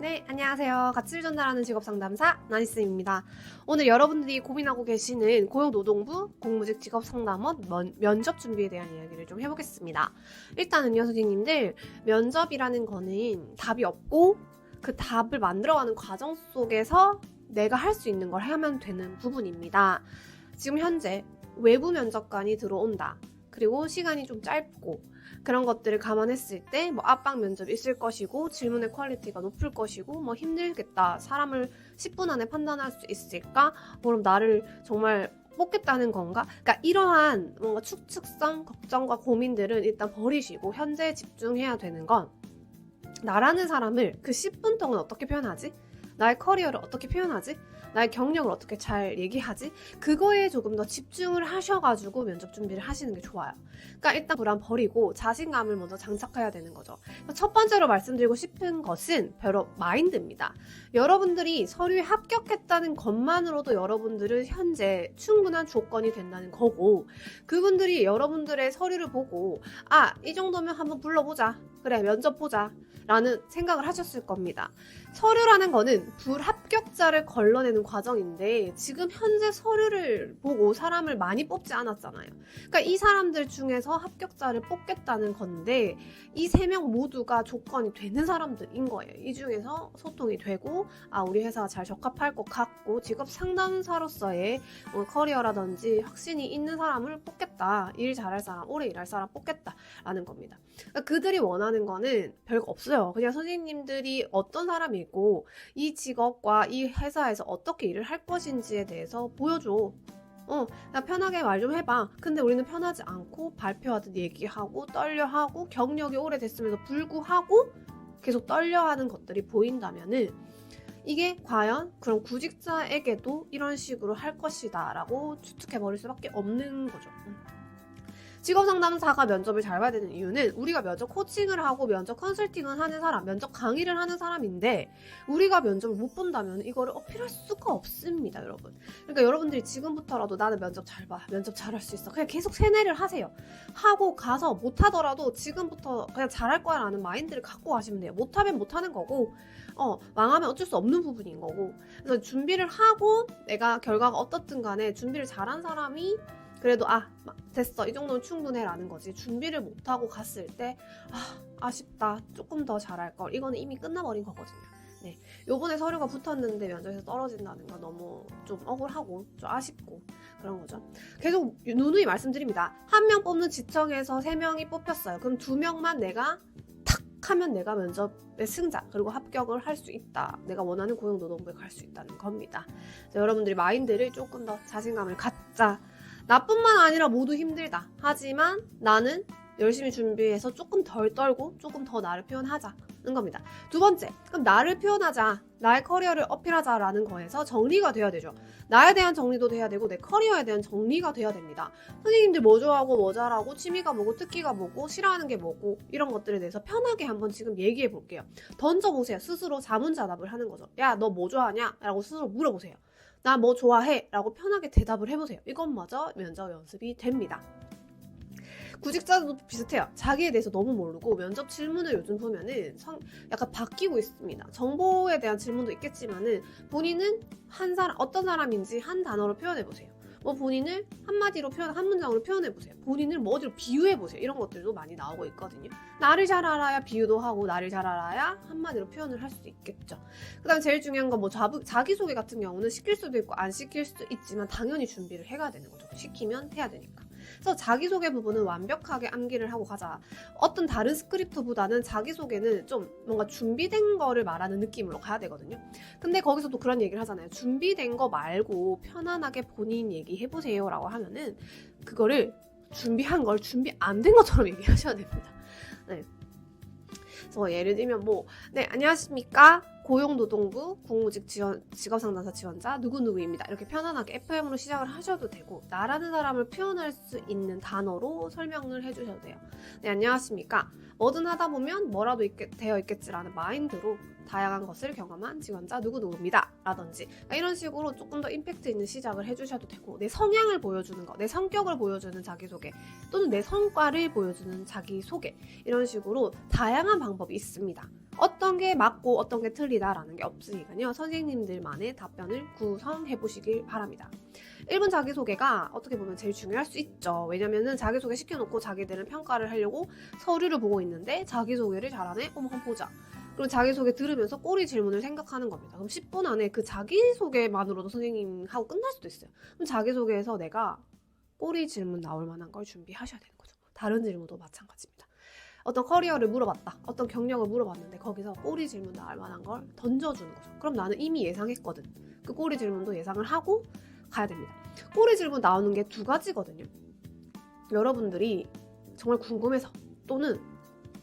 네, 안녕하세요. 가치를 전달하는 직업상담사 나니스입니다. 오늘 여러분들이 고민하고 계시는 고용노동부 공무직 직업상담원 면접 준비에 대한 이야기를 좀 해보겠습니다. 일단은요, 선생님들, 면접이라는 거는 답이 없고 그 답을 만들어가는 과정 속에서 내가 할 수 있는 걸 하면 되는 부분입니다. 지금 현재 외부 면접관이 들어온다. 그리고 시간이 좀 짧고 그런 것들을 감안했을 때 뭐 압박 면접이 있을 것이고 질문의 퀄리티가 높을 것이고 뭐 힘들겠다. 사람을 10분 안에 판단할 수 있을까? 그럼 나를 정말 뽑겠다는 건가? 그러니까 이러한 뭔가 추측성, 걱정과 고민들은 일단 버리시고 현재에 집중해야 되는 건 나라는 사람을 그 10분 동안 어떻게 표현하지? 나의 커리어를 어떻게 표현하지? 나의 경력을 어떻게 잘 얘기하지? 그거에 조금 더 집중을 하셔가지고 면접 준비를 하시는 게 좋아요. 그러니까 일단 불안 버리고 자신감을 먼저 장착해야 되는 거죠. 첫 번째로 말씀드리고 싶은 것은 바로 마인드입니다. 여러분들이 서류에 합격했다는 것만으로도 여러분들은 현재 충분한 조건이 된다는 거고, 그분들이 여러분들의 서류를 보고 이 정도면 한번 불러보자. 그래, 면접 보자. 라는 생각을 하셨을 겁니다. 서류라는 거는 불합격자를 걸러내는 과정인데 지금 현재 서류를 보고 사람을 많이 뽑지 않았잖아요. 그러니까 이 사람들 중에서 합격자를 뽑겠다는 건데 이 3명 모두가 조건이 되는 사람들인 거예요. 이 중에서 소통이 되고 우리 회사가 잘 적합할 것 같고 직업 상담사로서의 커리어라든지 확신이 있는 사람을 뽑겠다. 일 잘할 사람, 오래 일할 사람 뽑겠다라는 겁니다. 그러니까 그들이 원하는 거는 별거 없어요. 그냥 선생님들이 어떤 사람이고 이 직업과 이 회사에서 어떻게 일을 할 것인지에 대해서 보여줘. 나 편하게 말 좀 해봐. 근데 우리는 편하지 않고 발표하듯 얘기하고 떨려하고 경력이 오래됐음에도 불구하고 계속 떨려하는 것들이 보인다면은 이게 과연 그런 구직자에게도 이런 식으로 할 것이다 라고 추측해버릴 수밖에 없는 거죠. 직업상담사가 면접을 잘 봐야 되는 이유는 우리가 면접 코칭을 하고 면접 컨설팅을 하는 사람, 면접 강의를 하는 사람인데 우리가 면접을 못 본다면 이거를 어필할 수가 없습니다, 여러분. 그러니까 여러분들이 지금부터라도 나는 면접 잘 봐, 면접 잘할 수 있어. 그냥 계속 세뇌를 하세요. 하고 가서 못하더라도 지금부터 그냥 잘할 거야 라는 마인드를 갖고 가시면 돼요. 못하면 못하는 거고 망하면 어쩔 수 없는 부분인 거고. 그래서 준비를 하고 내가 결과가 어떻든 간에 준비를 잘한 사람이 그래도 됐어 이 정도는 충분해 라는 거지. 준비를 못하고 갔을 때 아쉽다 조금 더 잘할 걸, 이거는 이미 끝나버린 거거든요. 네, 요번에 서류가 붙었는데 면접에서 떨어진다는 건 너무 좀 억울하고 좀 아쉽고 그런 거죠. 계속 누누이 말씀드립니다. 한 명 뽑는 지청에서 3명이 뽑혔어요. 그럼 2명만 내가 탁 하면 내가 면접의 승자 그리고 합격을 할 수 있다. 내가 원하는 고용노동부에 갈 수 있다는 겁니다. 여러분들이 마인드를 조금 더 자신감을 갖자. 나뿐만 아니라 모두 힘들다. 하지만 나는 열심히 준비해서 조금 덜 떨고 조금 더 나를 표현하자는 겁니다. 두 번째, 그럼 나를 표현하자, 나의 커리어를 어필하자라는 거에서 정리가 돼야 되죠. 나에 대한 정리도 돼야 되고 내 커리어에 대한 정리가 돼야 됩니다. 선생님들 뭐 좋아하고 뭐 잘하고 취미가 뭐고 특기가 뭐고 싫어하는 게 뭐고 이런 것들에 대해서 편하게 한번 지금 얘기해 볼게요. 던져보세요. 스스로 자문자답을 하는 거죠. 야, 너 뭐 좋아하냐? 라고 스스로 물어보세요. 나 뭐 좋아해? 라고 편하게 대답을 해보세요. 이것마저 면접 연습이 됩니다. 구직자도 비슷해요. 자기에 대해서 너무 모르고 면접 질문을 요즘 보면은 약간 바뀌고 있습니다. 정보에 대한 질문도 있겠지만은 본인은 어떤 사람인지 한 단어로 표현해보세요. 뭐 본인을 한마디로 한 문장으로 표현해보세요. 본인을 뭐 어디로 비유해보세요. 이런 것들도 많이 나오고 있거든요. 나를 잘 알아야 비유도 하고 나를 잘 알아야 한마디로 표현을 할 수 있겠죠. 그 다음에 제일 중요한 건 뭐 자기소개 같은 경우는 시킬 수도 있고 안 시킬 수도 있지만 당연히 준비를 해가야 되는 거죠. 시키면 해야 되니까. 그래서 자기소개 부분은 완벽하게 암기를 하고 가자. 어떤 다른 스크립트보다는 자기소개는 좀 뭔가 준비된 거를 말하는 느낌으로 가야 되거든요. 근데 거기서도 그런 얘기를 하잖아요. 준비된 거 말고 편안하게 본인 얘기해보세요 라고 하면은 그거를 준비한 걸 준비 안 된 것처럼 얘기하셔야 됩니다. 네. 그래서 예를 들면 안녕하십니까? 고용노동부 공무직 직업상담사 지원자 누구누구입니다. 이렇게 편안하게 FM으로 시작을 하셔도 되고 나라는 사람을 표현할 수 있는 단어로 설명을 해주셔도 돼요. 네, 안녕하십니까? 뭐든 하다 보면 뭐라도 되어 있겠지라는 마인드로 다양한 것을 경험한 지원자 누구누구입니다. 라든지 이런 식으로 조금 더 임팩트 있는 시작을 해주셔도 되고 내 성향을 보여주는 거, 내 성격을 보여주는 자기소개 또는 내 성과를 보여주는 자기소개 이런 식으로 다양한 방법이 있습니다. 어떤 게 맞고 어떤 게 틀리다라는 게 없으니까요. 선생님들만의 답변을 구성해 보시길 바랍니다. 1분 자기소개가 어떻게 보면 제일 중요할 수 있죠. 왜냐면은 자기소개 시켜놓고 자기들은 평가를 하려고 서류를 보고 있는데 자기소개를 잘하네? 어머 한번 보자. 그리고 자기소개 들으면서 꼬리 질문을 생각하는 겁니다. 그럼 10분 안에 그 자기소개만으로도 선생님하고 끝날 수도 있어요. 그럼 자기소개에서 내가 꼬리 질문 나올 만한 걸 준비하셔야 되는 거죠. 다른 질문도 마찬가지입니다. 어떤 커리어를 물어봤다. 어떤 경력을 물어봤는데 거기서 꼬리 질문 나올 만한 걸 던져주는 거죠. 그럼 나는 이미 예상했거든. 그 꼬리 질문도 예상을 하고 가야 됩니다. 꼬리 질문 나오는 게 두 가지거든요. 여러분들이 정말 궁금해서 또는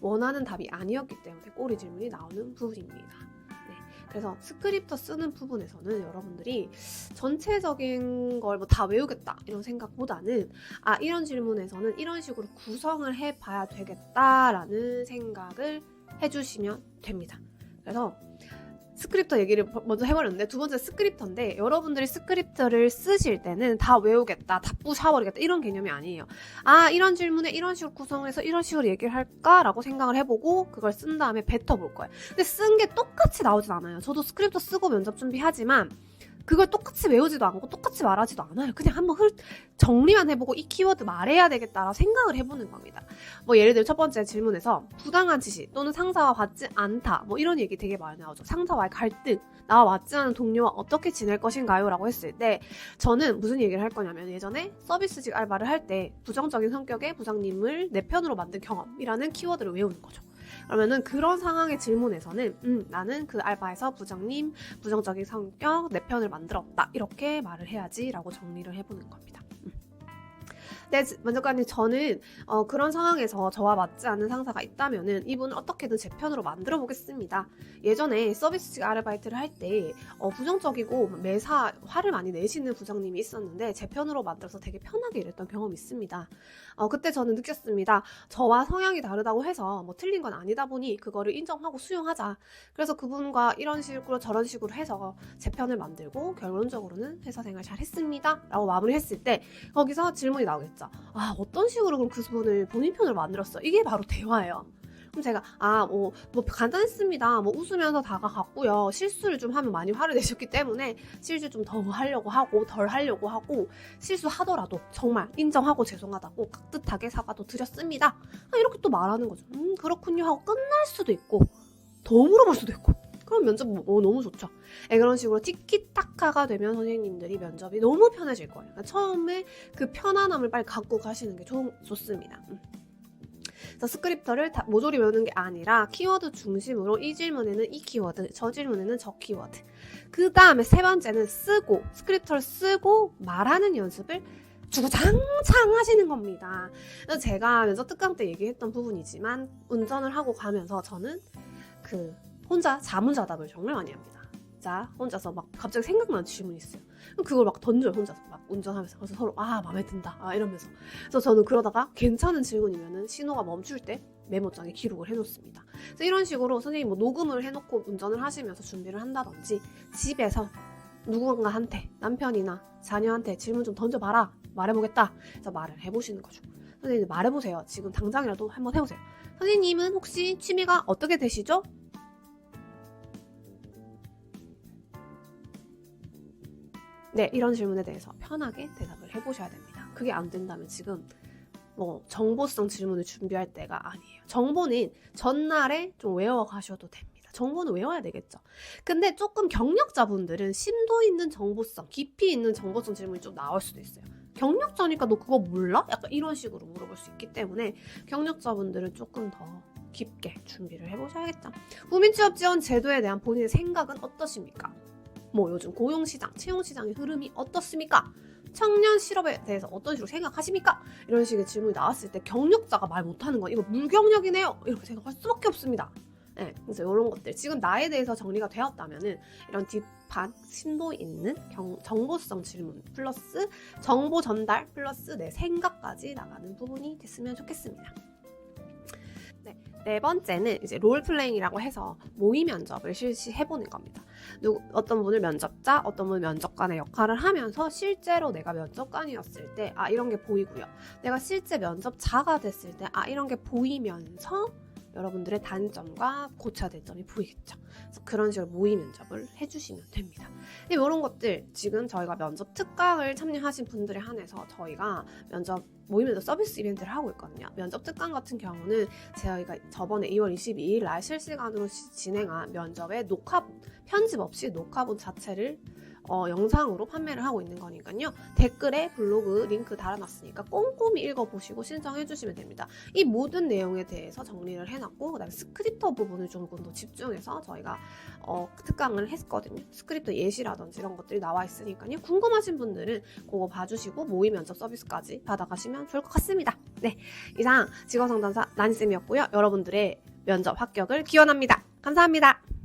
원하는 답이 아니었기 때문에 꼬리 질문이 나오는 부분입니다. 네, 그래서 스크립터 쓰는 부분에서는 여러분들이 전체적인 걸 뭐 다 외우겠다 이런 생각보다는 이런 질문에서는 이런 식으로 구성을 해봐야 되겠다라는 생각을 해주시면 됩니다. 그래서 스크립터 얘기를 먼저 해버렸는데 두 번째 스크립터인데 여러분들이 스크립터를 쓰실 때는 다 외우겠다, 다 부셔버리겠다 이런 개념이 아니에요. 이런 질문에 이런 식으로 구성을 해서 이런 식으로 얘기를 할까라고 생각을 해보고 그걸 쓴 다음에 뱉어볼 거예요. 근데 쓴 게 똑같이 나오진 않아요. 저도 스크립터 쓰고 면접 준비하지만 그걸 똑같이 외우지도 않고 똑같이 말하지도 않아요. 그냥 한번 정리만 해보고 이 키워드 말해야 되겠다라고 생각을 해보는 겁니다. 뭐 예를 들어 첫 번째 질문에서 부당한 지시 또는 상사와 맞지 않다 뭐 이런 얘기 되게 많이 나오죠. 상사와의 갈등, 나와 맞지 않은 동료와 어떻게 지낼 것인가요? 라고 했을 때 저는 무슨 얘기를 할 거냐면 예전에 서비스직 알바를 할 때 부정적인 성격의 부장님을 내 편으로 만든 경험이라는 키워드를 외우는 거죠. 그러면은 그런 상황의 질문에서는 나는 그 알바에서 부장님 부정적인 성격 내 편을 만들었다 이렇게 말을 해야지 라고 정리를 해보는 겁니다. 네, 면접관님 저는 그런 상황에서 저와 맞지 않는 상사가 있다면은 이분을 어떻게든 제 편으로 만들어 보겠습니다. 예전에 서비스직 아르바이트를 할 때 부정적이고 매사 화를 많이 내시는 부장님이 있었는데 제 편으로 만들어서 되게 편하게 일했던 경험이 있습니다. 그때 저는 느꼈습니다. 저와 성향이 다르다고 해서 뭐 틀린 건 아니다 보니 그거를 인정하고 수용하자. 그래서 그분과 이런 식으로 저런 식으로 해서 제 편을 만들고 결론적으로는 회사 생활 잘 했습니다 라고 마무리했을 때 거기서 질문이 나오겠죠. 어떤 식으로 그럼 그분을 본인 편으로 만들었어? 이게 바로 대화예요. 그럼 제가 뭐 간단했습니다. 뭐 웃으면서 다가갔고요. 실수를 좀 하면 많이 화를 내셨기 때문에 실수 좀 더 하려고 하고 덜 하려고 하고 실수하더라도 정말 인정하고 죄송하다고 깍듯하게 사과도 드렸습니다. 이렇게 또 말하는 거죠. 그렇군요 하고 끝날 수도 있고 더 물어볼 수도 있고 그럼 면접 너무 좋죠. 그런 식으로 티키타카가 되면 선생님들이 면접이 너무 편해질 거예요. 그러니까 처음에 그 편안함을 빨리 갖고 가시는 게 좋습니다. 그래서 스크립터를 모조리 외우는 게 아니라 키워드 중심으로 이 질문에는 이 키워드, 저 질문에는 저 키워드. 그 다음에 세 번째는 스크립터를 쓰고 말하는 연습을 주구장창 하시는 겁니다. 그래서 제가 면접 특강 때 얘기했던 부분이지만 운전을 하고 가면서 저는 혼자 자문자답을 정말 많이 합니다. 자, 혼자서 막 갑자기 생각나는 질문이 있어요. 그럼 그걸 막 던져요, 혼자서 막 운전하면서. 그래서 서로 마음에 든다 이러면서. 그래서 저는 그러다가 괜찮은 질문이면은 신호가 멈출 때 메모장에 기록을 해놓습니다. 그래서 이런 식으로 선생님 뭐 녹음을 해놓고 운전을 하시면서 준비를 한다든지 집에서 누군가한테 남편이나 자녀한테 질문 좀 던져봐라 말해보겠다. 그래서 말을 해보시는 거죠. 선생님 말해보세요. 지금 당장이라도 한번 해보세요. 선생님은 혹시 취미가 어떻게 되시죠? 네, 이런 질문에 대해서 편하게 대답을 해보셔야 됩니다. 그게 안 된다면 지금 뭐 정보성 질문을 준비할 때가 아니에요. 정보는 전날에 좀 외워가셔도 됩니다. 정보는 외워야 되겠죠. 근데 조금 경력자분들은 심도 있는 정보성, 깊이 있는 정보성 질문이 좀 나올 수도 있어요. 경력자니까 너 그거 몰라? 약간 이런 식으로 물어볼 수 있기 때문에 경력자분들은 조금 더 깊게 준비를 해보셔야겠죠. 국민취업지원 제도에 대한 본인의 생각은 어떠십니까? 뭐 요즘 고용시장, 채용시장의 흐름이 어떻습니까? 청년 실업에 대해서 어떤 식으로 생각하십니까? 이런 식의 질문이 나왔을 때 경력자가 말 못하는 건 이거 물경력이네요 이렇게 생각할 수밖에 없습니다. 네, 그래서 이런 것들 지금 나에 대해서 정리가 되었다면은 이런 딥한 심도 있는 정보성 질문 플러스 정보 전달 플러스 내 생각까지 나가는 부분이 됐으면 좋겠습니다. 네 번째는 이제 롤플레잉이라고 해서 모의 면접을 실시해보는 겁니다. 어떤 분을 면접자, 어떤 분을 면접관의 역할을 하면서 실제로 내가 면접관이었을 때 이런 게 보이고요. 내가 실제 면접자가 됐을 때 이런 게 보이면서 여러분들의 단점과 고쳐야 될 점이 보이겠죠. 그래서 그런 식으로 모의 면접을 해주시면 됩니다. 이런 것들 지금 저희가 면접 특강을 참여하신 분들에 한해서 저희가 모의 면접 서비스 이벤트를 하고 있거든요. 면접 특강 같은 경우는 저희가 저번에 2월 22일 날 실시간으로 진행한 면접의 편집 없이 녹화본 자체를 영상으로 판매를 하고 있는 거니까요. 댓글에 블로그 링크 달아놨으니까 꼼꼼히 읽어보시고 신청해주시면 됩니다. 이 모든 내용에 대해서 정리를 해놨고 그다음에 스크립터 부분을 조금 더 집중해서 저희가 특강을 했거든요. 스크립터 예시라든지 이런 것들이 나와 있으니까요. 궁금하신 분들은 그거 봐주시고 모의 면접 서비스까지 받아가시면 좋을 것 같습니다. 네, 이상 직업상담사 나니쌤이었고요. 여러분들의 면접 합격을 기원합니다. 감사합니다.